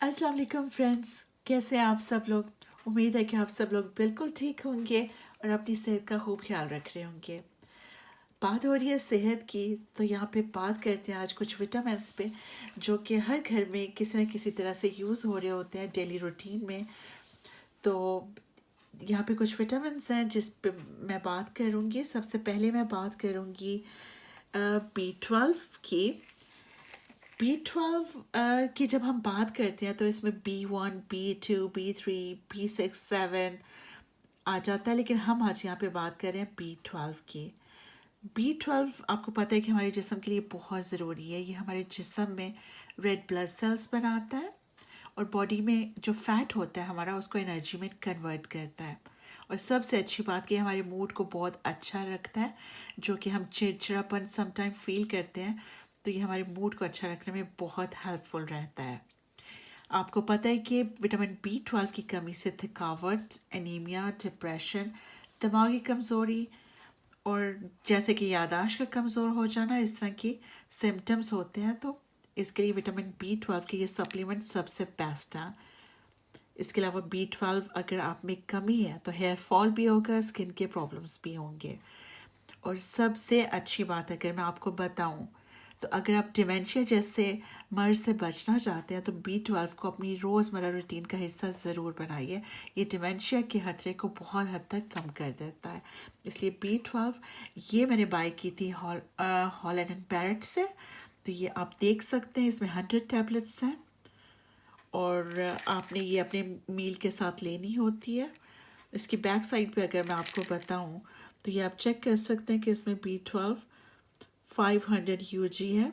अस्सलाम वालेकुम फ्रेंड्स, कैसे हैं आप सब लोग। उम्मीद है कि आप सब लोग बिल्कुल ठीक होंगे और अपनी सेहत का खूब ख्याल रख रहे होंगे। बात हो रही है सेहत की, तो यहाँ पे बात करते हैं आज कुछ विटामिन्स पे जो कि हर घर में किसी न किसी तरह से यूज़ हो रहे होते हैं डेली रूटीन में। तो यहाँ पे कुछ विटामिन्स हैं जिस पे मैं बात करूँगी। सबसे पहले मैं बात करूँगी B12 की। B12 की जब हम बात करते हैं तो इसमें B1, B2, B3, B6, 7 आ जाता है, लेकिन हम आज यहाँ पे बात कर रहे हैं B12 की। B12 आपको पता है कि हमारे जिस्म के लिए बहुत ज़रूरी है। ये हमारे जिस्म में रेड ब्लड सेल्स बनाता है और बॉडी में जो फैट होता है हमारा, उसको एनर्जी में कन्वर्ट करता है। और सबसे अच्छी बात कि हमारे मूड को बहुत अच्छा रखता है, जो कि हम चिड़चिड़ापन समटाइम फील करते हैं, तो ये हमारे मूड को अच्छा रखने में बहुत हेल्पफुल रहता है। आपको पता है कि विटामिन B12 की कमी से थकावट, एनीमिया, डिप्रेशन, दिमागी कमज़ोरी और जैसे कि याददाश्त का कमज़ोर हो जाना, इस तरह की सिम्टम्स होते हैं। तो इसके लिए विटामिन B12 की ये सप्लीमेंट सबसे बेस्ट है। इसके अलावा B12 अगर आप में कमी है तो हेयर फॉल भी होगा, स्किन के प्रॉब्लम्स भी होंगे। और सबसे अच्छी बात अगर मैं आपको बताऊं, तो अगर आप डिमेंशिया जैसे मर्ज से बचना चाहते हैं तो B12 को अपनी रोज़मर्रा रूटीन का हिस्सा ज़रूर बनाइए। ये डिमेंशिया के खतरे को बहुत हद तक कम कर देता है। इसलिए B12 ये मैंने बाय की थी हॉलैंड एंड बैरेट से। तो ये आप देख सकते हैं, इसमें 100 टैबलेट्स हैं और आपने ये अपने मील के साथ लेनी होती है। इसकी बैक साइड पे अगर मैं आपको बताऊं तो ये आप चेक कर सकते हैं कि इसमें B12 500 UG है।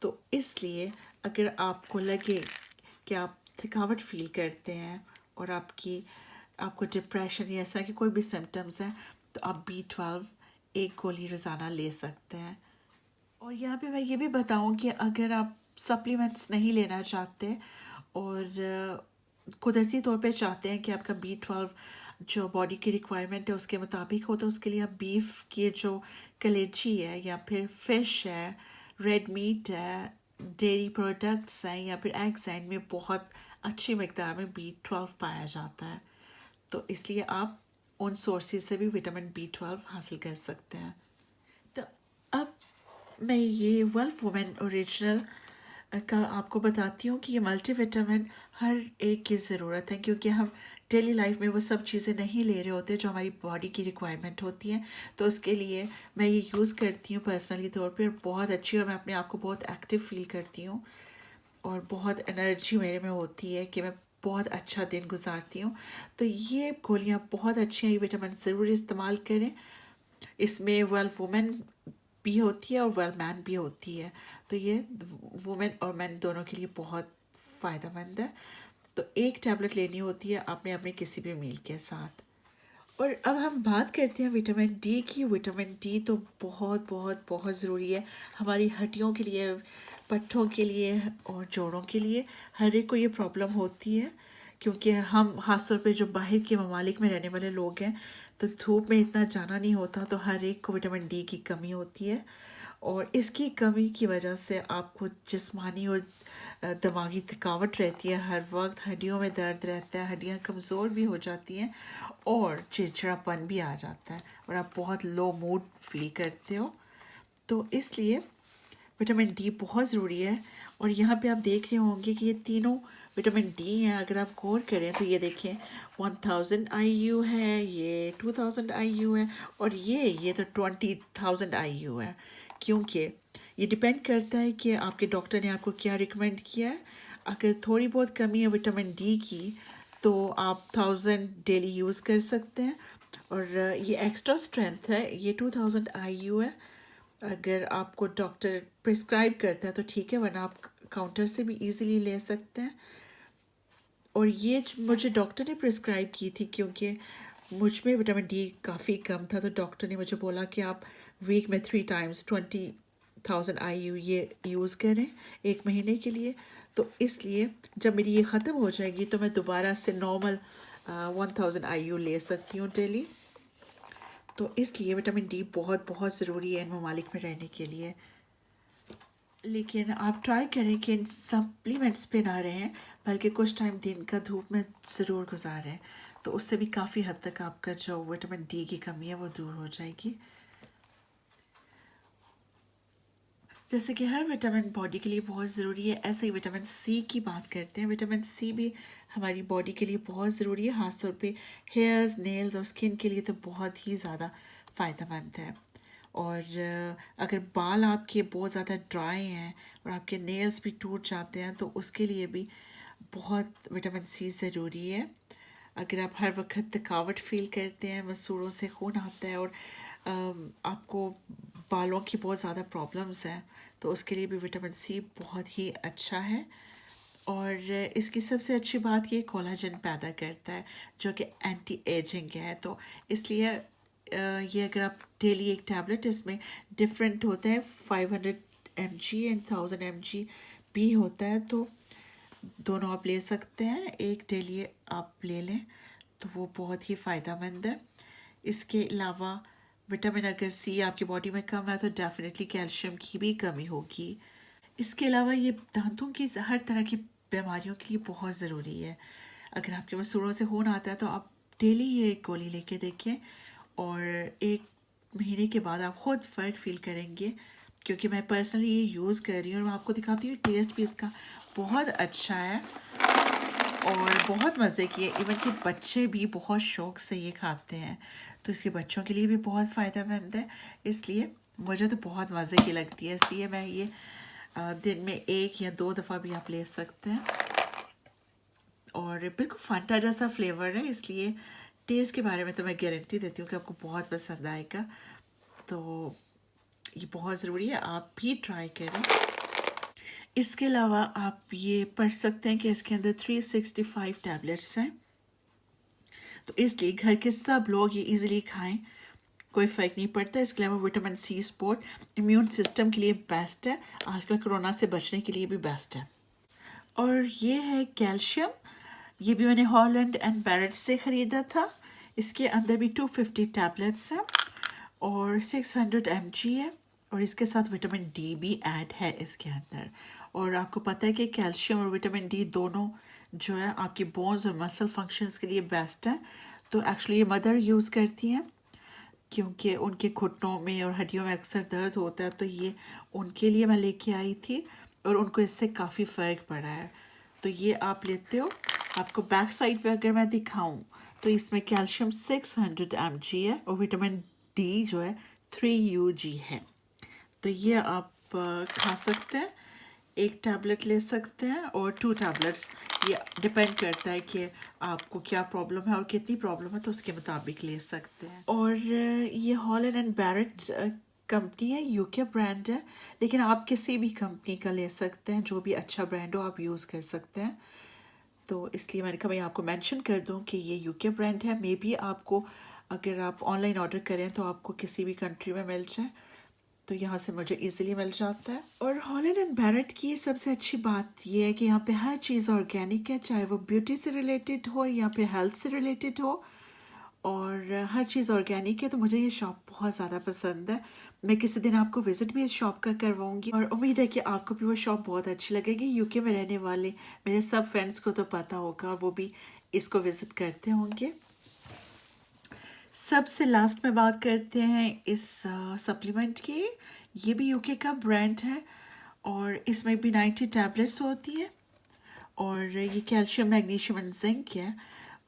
तो इसलिए अगर आपको लगे कि आप थकावट फील करते हैं और आपको डिप्रेशन या ऐसा कि कोई भी सिम्टम्स हैं, तो आप B12 एक गोली रोज़ाना ले सकते हैं। और यहाँ पे मैं ये भी बताऊँ कि अगर आप सप्लीमेंट्स नहीं लेना चाहते और कुदरती तौर पे चाहते हैं कि आपका B12 जो बॉडी की रिक्वायरमेंट है उसके मुताबिक हो, तो उसके लिए आप बीफ की जो कलेजी है या फिर फ़िश है, रेड मीट है, डेयरी प्रोडक्ट्स हैं या फिर एग्स हैं, इनमें बहुत अच्छी मकदार में B12 पाया जाता है। तो इसलिए आप उन सोर्सेज से भी विटामिन B12 हासिल कर सकते हैं। तो अब मैं ये वल्फ वुमेन ओरिजिनल का आपको बताती हूँ कि ये मल्टीविटामिन हर एक की ज़रूरत है, क्योंकि हम डेली लाइफ में वो सब चीज़ें नहीं ले रहे होते जो हमारी बॉडी की रिक्वायरमेंट होती हैं। तो उसके लिए मैं ये यूज़ करती हूँ पर्सनली तौर पे, और बहुत अच्छी, और मैं अपने आप को बहुत एक्टिव फील करती हूँ और बहुत एनर्जी मेरे में होती है कि मैं बहुत अच्छा दिन गुजारती हूँ। तो ये गोलियाँ बहुत अच्छी हैं, ये विटामिन ज़रूर इस्तेमाल करें। इसमें वेल वुमेन भी होती है और वेल मैन भी होती है, तो ये वुमेन और मैन दोनों के लिए बहुत फ़ायदेमंद है। तो एक टैबलेट लेनी होती है आपने अपने किसी भी मील के साथ। और अब हम बात करते हैं विटामिन डी की। विटामिन डी तो बहुत बहुत बहुत ज़रूरी है हमारी हड्डियों के लिए, पट्टों के लिए और जोड़ों के लिए। हर एक को ये प्रॉब्लम होती है, क्योंकि हम ख़ासतौर पे जो बाहर के ममालिक में रहने वाले लोग हैं, तो धूप में इतना जाना नहीं होता, तो हर एक को विटामिन डी की कमी होती है। और इसकी कमी की वजह से आपको जिस्मानी और दिमागी थकावट रहती है, हर वक्त हड्डियों में दर्द रहता है, हड्डियाँ कमज़ोर भी हो जाती हैं और चिड़चिड़ापन भी आ जाता है और आप बहुत लो मूड फील करते हो। तो इसलिए विटामिन डी बहुत ज़रूरी है। और यहाँ पे आप देख रहे होंगे कि ये तीनों विटामिन डी हैं। अगर आप गौर करें तो ये देखें, 1000 IU है, ये 2000 IU है, और ये तो 20,000 IU है। क्योंकि ये डिपेंड करता है कि आपके डॉक्टर ने आपको क्या रिकमेंड किया है। अगर थोड़ी बहुत कमी है विटामिन डी की, तो आप 1000 डेली यूज़ कर सकते हैं। और ये एक्स्ट्रा स्ट्रेंथ है, ये 2000 IU है। अगर आपको डॉक्टर प्रिस्क्राइब करता है तो ठीक है, वरना आप काउंटर से भी इजीली ले सकते हैं। और ये मुझे डॉक्टर ने प्रिस्क्राइब की थी क्योंकि मुझ में विटामिन डी काफ़ी कम था, तो डॉक्टर ने मुझे बोला कि आप वीक में 3 टाइम्स 20,000 IU ये यूज़ करें 1 महीने के लिए। तो इसलिए जब मेरी ये ख़त्म हो जाएगी तो मैं दोबारा से नॉर्मल 1000 IU ले सकती हूँ डेली। तो इसलिए विटामिन डी बहुत बहुत ज़रूरी है इन ममालिक में रहने के लिए। लेकिन आप ट्राई करें कि इन सप्लीमेंट्स पे ना रहें, बल्कि कुछ टाइम दिन का धूप में ज़रूर गुजारें, तो उससे भी काफ़ी हद तक आपका जो विटामिन डी की कमी है वो दूर हो जाएगी। जैसे कि हर विटामिन बॉडी के लिए बहुत ज़रूरी है, ऐसे ही विटामिन सी की बात करते हैं। विटामिन सी भी हमारी बॉडी के लिए बहुत ज़रूरी है, ख़ास तौर पे हेयर्स, नेल्स और स्किन के लिए तो बहुत ही ज़्यादा फ़ायदेमंद है। और अगर बाल आपके बहुत ज़्यादा ड्राई हैं और आपके नेल्स भी टूट जाते हैं, तो उसके लिए भी बहुत विटामिन सी ज़रूरी है। अगर आप हर वक्त थकावट फील करते हैं, मसूड़ों से खून आता है और आपको बालों की बहुत ज़्यादा प्रॉब्लम्स हैं, तो उसके लिए भी विटामिन सी बहुत ही अच्छा है। और इसकी सबसे अच्छी बात ये कोलाजन पैदा करता है, जो कि एंटी एजिंग है। तो इसलिए ये अगर आप डेली एक टैबलेट, इसमें डिफरेंट होता है, 500 mg एंड 1000 mg भी होता है, तो दोनों आप ले सकते हैं, एक डेली आप ले लें तो वो बहुत ही फ़ायदेमंद है। इसके अलावा विटामिन अगर सी आपकी बॉडी में कम है तो डेफिनेटली कैल्शियम की भी कमी होगी। इसके अलावा ये दांतों की हर तरह की बीमारियों के लिए बहुत ज़रूरी है। अगर आपके मसूड़ों से खून आता है तो आप डेली ये एक गोली लेके देखें, और 1 महीने के बाद आप खुद फ़र्क फील करेंगे, क्योंकि मैं पर्सनली ये यूज़ कर रही हूँ और मैं आपको दिखाती हूँ। टेस्ट भी इसका बहुत अच्छा है और बहुत मज़े की है। इवन कि बच्चे भी बहुत शौक़ से ये खाते हैं, तो इसके बच्चों के लिए भी बहुत फ़ायदेमंद है। इसलिए मुझे तो बहुत मज़े की लगती है, इसलिए मैं ये दिन में 1 या 2 दफ़ा भी आप ले सकते हैं। और बिल्कुल फंटा जैसा फ्लेवर है, इसलिए टेस्ट के बारे में तो मैं गारंटी देती हूँ कि आपको बहुत पसंद आएगा। तो ये बहुत ज़रूरी है, आप भी ट्राई करें। इसके अलावा आप ये पढ़ सकते हैं कि इसके अंदर 365 टैबलेट्स हैं, तो इसलिए घर के सब लोग ये इजीली खाएं, कोई फ़र्क नहीं पड़ता। इसके अलावा vitamin C support immune system के लिए बेस्ट है, आजकल कोरोना से बचने के लिए भी बेस्ट है। और ये है कैल्शियम, ये भी मैंने हॉलैंड एंड बैरेट से ख़रीदा था। इसके अंदर भी 250 टैबलेट्स हैं और 600 mg है, और इसके साथ विटामिन डी भी ऐड है इसके अंदर। और आपको पता है कि कैल्शियम और विटामिन डी दोनों जो है आपकी बोन्स और मसल फंक्शंस के लिए बेस्ट है। तो एक्चुअली ये मदर यूज़ करती हैं, क्योंकि उनके घुटनों में और हड्डियों में अक्सर दर्द होता है, तो ये उनके लिए मैं लेके आई थी और उनको इससे काफ़ी फ़र्क पड़ा है। तो ये आप लेते हो। आपको बैक साइड पे अगर मैं दिखाऊं तो इसमें कैल्शियम 600 mg है और विटामिन डी जो है 3 UG है। तो ये आप खा सकते हैं, 1 टैबलेट ले सकते हैं और 2 टैबलेट्स, ये डिपेंड करता है कि आपको क्या प्रॉब्लम है और कितनी प्रॉब्लम है, तो उसके मुताबिक ले सकते हैं। और ये हॉलैंड एंड बैरेट कंपनी है, यूके ब्रांड है, लेकिन आप किसी भी कंपनी का ले सकते हैं, जो भी अच्छा ब्रांड हो आप यूज़ कर सकते हैं। तो इसलिए मैंने कहा मैं आपको मेंशन कर दूं कि ये यूके ब्रांड है। मे बी आपको अगर आप ऑनलाइन ऑर्डर करें तो आपको किसी भी कंट्री में मिल जाए, तो यहाँ से मुझे इजीली मिल जाता है। और हॉलैंड एंड बैरेट की सबसे अच्छी बात ये है कि यहाँ पे हर चीज़ ऑर्गेनिक है, चाहे वो ब्यूटी से रिलेटेड हो या फिर हेल्थ से रिलेटेड हो, और हर चीज़ ऑर्गेनिक है। तो मुझे ये शॉप बहुत ज़्यादा पसंद है। मैं किसी दिन आपको विज़िट भी इस शॉप का करवाऊंगी और उम्मीद है कि आपको भी वो शॉप बहुत अच्छी लगेगी। यूके में रहने वाले मेरे सब फ्रेंड्स को तो पता होगा और वो भी इसको विज़िट करते होंगे। सबसे लास्ट में बात करते हैं इस सप्लीमेंट की। ये भी यूके का ब्रांड है और इसमें भी 90 टैबलेट्स होती है, और ये कैल्शियम, मैग्नीशियम एंड जिंक है।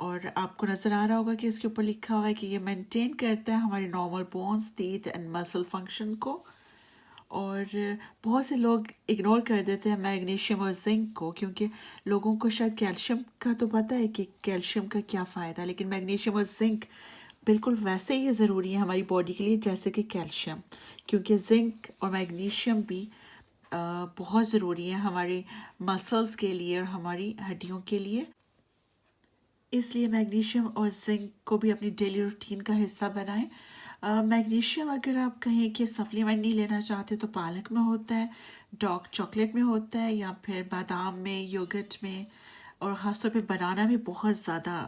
और आपको नज़र आ रहा होगा कि इसके ऊपर लिखा हुआ है कि ये मेंटेन करता है हमारे normal bones, teeth and muscle function को। और बहुत से लोग इग्नोर कर देते हैं मैग्नीशियम और जिंक को, क्योंकि लोगों को शायद कैल्शियम का तो पता है कि कैल्शियम का क्या फ़ायदा है, लेकिन मैग्नीशियम और जिंक बिल्कुल वैसे ही ज़रूरी है हमारी बॉडी के लिए जैसे कि कैल्शियम, क्योंकि जिंक और मैग्नीशियम भी बहुत ज़रूरी है हमारे मसल्स के लिए और हमारी हड्डियों के लिए। इसलिए मैग्नीशियम और जिंक को भी अपनी डेली रूटीन का हिस्सा बनाएं। मैग्नीशियम अगर आप कहें कि सप्लीमेंट नहीं लेना चाहते तो पालक में होता है, डार्क चॉकलेट में होता है, या फिर बादाम में, योगर्ट में, और ख़ासतौर पे बनाना में बहुत ज़्यादा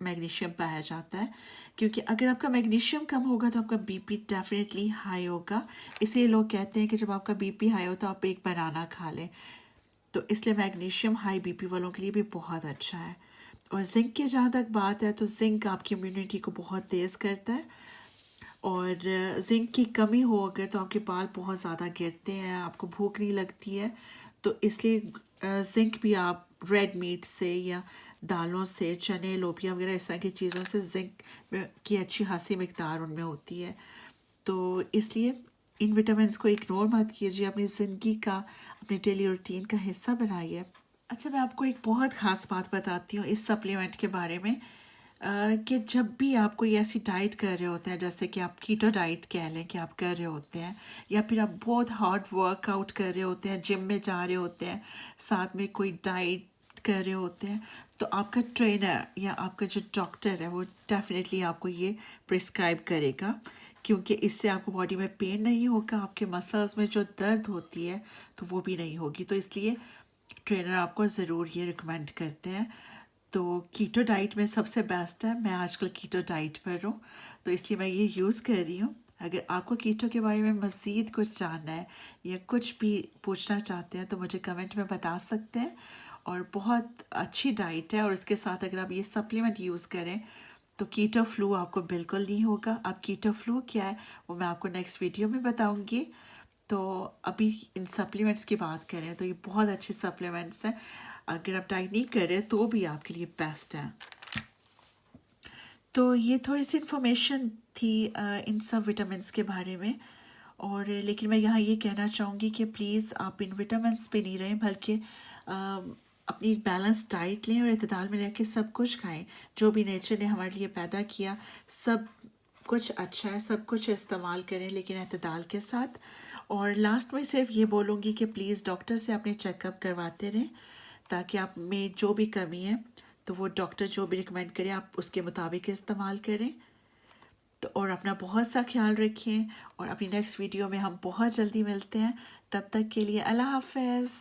मैग्नीशियम पाया जाता है, क्योंकि अगर आपका मैग्नीशियम कम होगा तो आपका बीपी डेफिनेटली हाई होगा। इसलिए लोग कहते हैं कि जब आपका बीपी हाई हो तो आप एक बनाना खा लें। तो इसलिए मैग्नीशियम हाई बीपी वालों के लिए भी बहुत अच्छा है। और जिंक की जहाँ तक बात है तो जिंक आपकी इम्यूनिटी को बहुत तेज़ करता है, और जिंक की कमी हो अगर तो आपके बाल बहुत ज़्यादा गिरते हैं, आपको भूख नहीं लगती है। तो इसलिए जिंक भी आप रेड मीट से या दालों से, चने, लोबिया वगैरह इस तरह की चीज़ों से जिंक की अच्छी खासी मिकदार उनमें होती है। तो इसलिए इन विटामिन्स को इग्नोर मत कीजिए, अपनी ज़िंदगी का, अपने डेली रूटीन का हिस्सा बनाइए। अच्छा, मैं आपको एक बहुत ख़ास बात बताती हूँ इस सप्लीमेंट के बारे में, कि जब भी आप कोई ऐसी डाइट कर रहे होते हैं, जैसे कि आप कीटो डाइट कह लें कि आप कर रहे होते हैं, या फिर आप बहुत हार्ड वर्कआउट कर रहे होते हैं, जिम में जा रहे होते हैं, साथ में कोई डाइट कर रहे होते हैं, तो आपका ट्रेनर या आपका जो डॉक्टर है वो डेफिनेटली आपको ये प्रिस्क्राइब करेगा, क्योंकि इससे आपको बॉडी में पेन नहीं होगा, आपके मसल्स में जो दर्द होती है तो वो भी नहीं होगी। तो इसलिए ट्रेनर आपको ज़रूर ये रिकमेंड करते हैं। तो कीटो डाइट में सबसे बेस्ट है, मैं आजकल कीटो डाइट पर हूँ, तो इसलिए मैं ये यूज़ कर रही हूँ। अगर आपको कीटो के बारे में मज़ीद कुछ जानना है या कुछ भी पूछना चाहते हैं तो मुझे कमेंट में बता सकते हैं। और बहुत अच्छी डाइट है, और इसके साथ अगर आप ये सप्लीमेंट यूज़ करें तो कीटो फ्लू आपको बिल्कुल नहीं होगा। अब कीटो फ्लू क्या है वो मैं आपको नेक्स्ट वीडियो में बताऊँगी। तो अभी इन सप्लीमेंट्स की बात करें तो ये बहुत अच्छे सप्लीमेंट्स हैं, अगर आप डाइट नहीं कर रहे तो भी आपके लिए बेस्ट है। तो ये थोड़ी सी इन्फॉर्मेशन थी इन सब विटामिन्स के बारे में। और लेकिन मैं यहाँ ये कहना चाहूँगी कि प्लीज़ आप इन विटामिन्स पे नहीं रहें, बल्कि अपनी बैलेंस डाइट लें और इत्तेदाल में रह के सब कुछ खाएं। जो भी नेचर ने हमारे लिए पैदा किया सब कुछ अच्छा है, सब कुछ इस्तेमाल करें लेकिन इत्तेदाल के साथ। और लास्ट में सिर्फ ये बोलूँगी कि प्लीज़ डॉक्टर से अपने चेकअप करवाते रहें, ताकि आप में जो भी कमी है तो वो डॉक्टर जो भी रिकमेंड करे आप उसके मुताबिक इस्तेमाल करें। तो और अपना बहुत सा ख्याल रखें, और अपनी नेक्स्ट वीडियो में हम बहुत जल्दी मिलते हैं। तब तक के लिए अल्लाह हाफ़िज़।